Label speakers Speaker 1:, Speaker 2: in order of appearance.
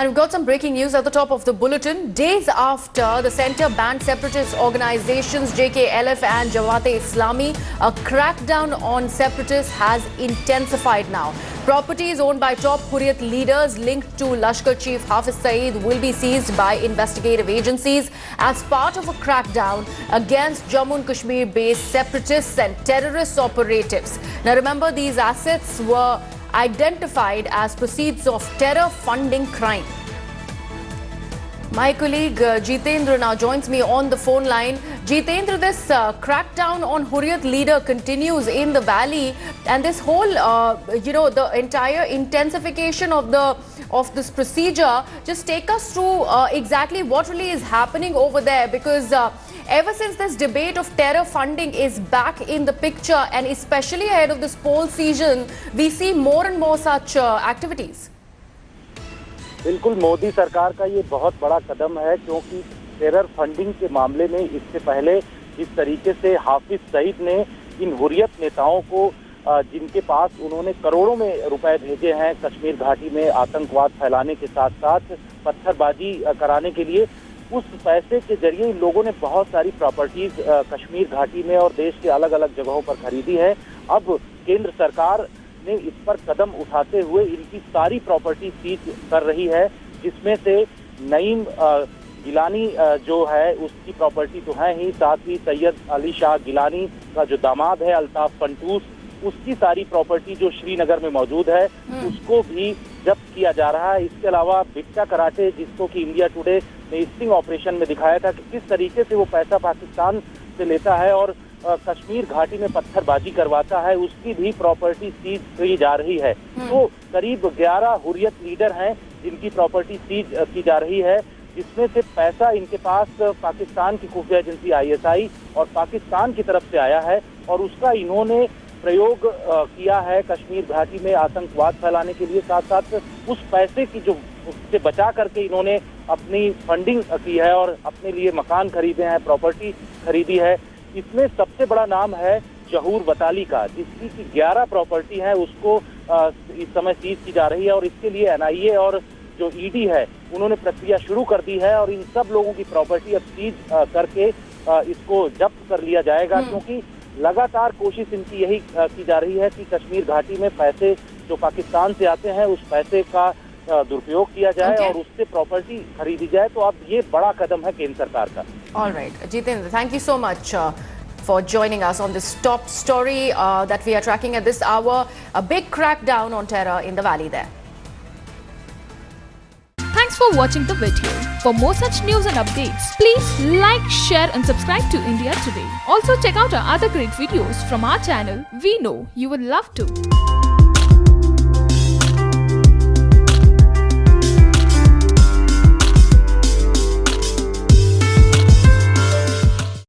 Speaker 1: And we've got some breaking news at the top of the bulletin. Days after the centre banned separatist organisations JKLF and Jamaat-e-Islami, a crackdown on separatists has intensified now. Properties owned by top Hurriyat leaders linked to Lashkar Chief Hafiz Saeed will be seized by investigative agencies as part of a crackdown against Jammu and Kashmir-based separatists and terrorist operatives. Now remember, these assets were identified as proceeds of terror funding crime. My colleague Jitendra now joins me on the phone line. Jitendra, this crackdown on Hurriyat leader continues in the valley, and this whole, the entire intensification of this procedure. Just take us through exactly what really is happening over there, because ever since this debate of terror funding is back in the picture, and especially ahead of this poll season, we see more and more such activities.
Speaker 2: बिल्कुल, मोदी सरकार का ये बहुत बड़ा कदम है, क्योंकि terror funding के मामले में इससे पहले जिस तरीके से हाफिज सईद ने इन हुर्रियत नेताओं को, जिनके पास उन्होंने करोड़ों में रुपए भेजे हैं कश्मीर घाटी में आतंकवाद फैलाने के साथ साथ पत्थरबाजी कराने के लिए, उस पैसे के जरिए इन लोगों ने बहुत सारी प्रॉपर्टीज कश्मीर घाटी में और देश के अलग अलग जगहों पर खरीदी है। अब केंद्र सरकार ने इस पर कदम उठाते हुए इनकी सारी प्रॉपर्टी सीज कर रही है, जिसमें से नईम गिलानी जो है उसकी प्रॉपर्टी तो है ही, साथ ही सैयद अली शाह गिलानी का जो दामाद है अल्ताफ पंटूस, उसकी सारी प्रॉपर्टी जो श्रीनगर में मौजूद है उसको भी जब्त किया जा रहा है। इसके अलावा बिट्टा कराटे, जिसको कि इंडिया टुडे ने स्टिंग ऑपरेशन में दिखाया था कि किस तरीके से वो पैसा पाकिस्तान से लेता है और कश्मीर घाटी में पत्थरबाजी करवाता है, उसकी भी प्रॉपर्टी सीज की जा रही है। तो करीब 11 हुर्रियत लीडर हैं जिनकी प्रॉपर्टी सीज की जा रही है, जिसमें से पैसा इनके पास पाकिस्तान की खुफिया एजेंसी ISI और पाकिस्तान की तरफ से आया है और उसका इन्होंने प्रयोग किया है कश्मीर घाटी में आतंकवाद फैलाने के लिए। साथ साथ उस पैसे की जो उससे बचा करके इन्होंने अपनी फंडिंग की है और अपने लिए मकान खरीदे हैं, प्रॉपर्टी खरीदी है। इसमें सबसे बड़ा नाम है जहूर वताली का, जिसकी की 11 प्रॉपर्टी है, उसको इस समय सीज की जा रही है और इसके लिए NIA और जो ED है उन्होंने प्रक्रिया शुरू कर दी है और इन सब लोगों की प्रॉपर्टी अब सीज करके इसको जब्त कर लिया जाएगा, क्योंकि लगातार कोशिश इनकी यही की जा रही है कि कश्मीर घाटी में पैसे जो पाकिस्तान से आते हैं उस पैसे का दुरुपयोग किया जाए और उससे प्रॉपर्टी खरीदी जाए। तो अब ये बड़ा कदम है केंद्र सरकार का।
Speaker 1: All right, Jitendra, thank you so much for joining us on this top story that we are tracking at this hour. A big crackdown on terror in the valley there.
Speaker 3: Thanks for watching the video. For more such news and updates, please like, share and subscribe to India Today. Also check out our other great videos from our channel. We know you will love to.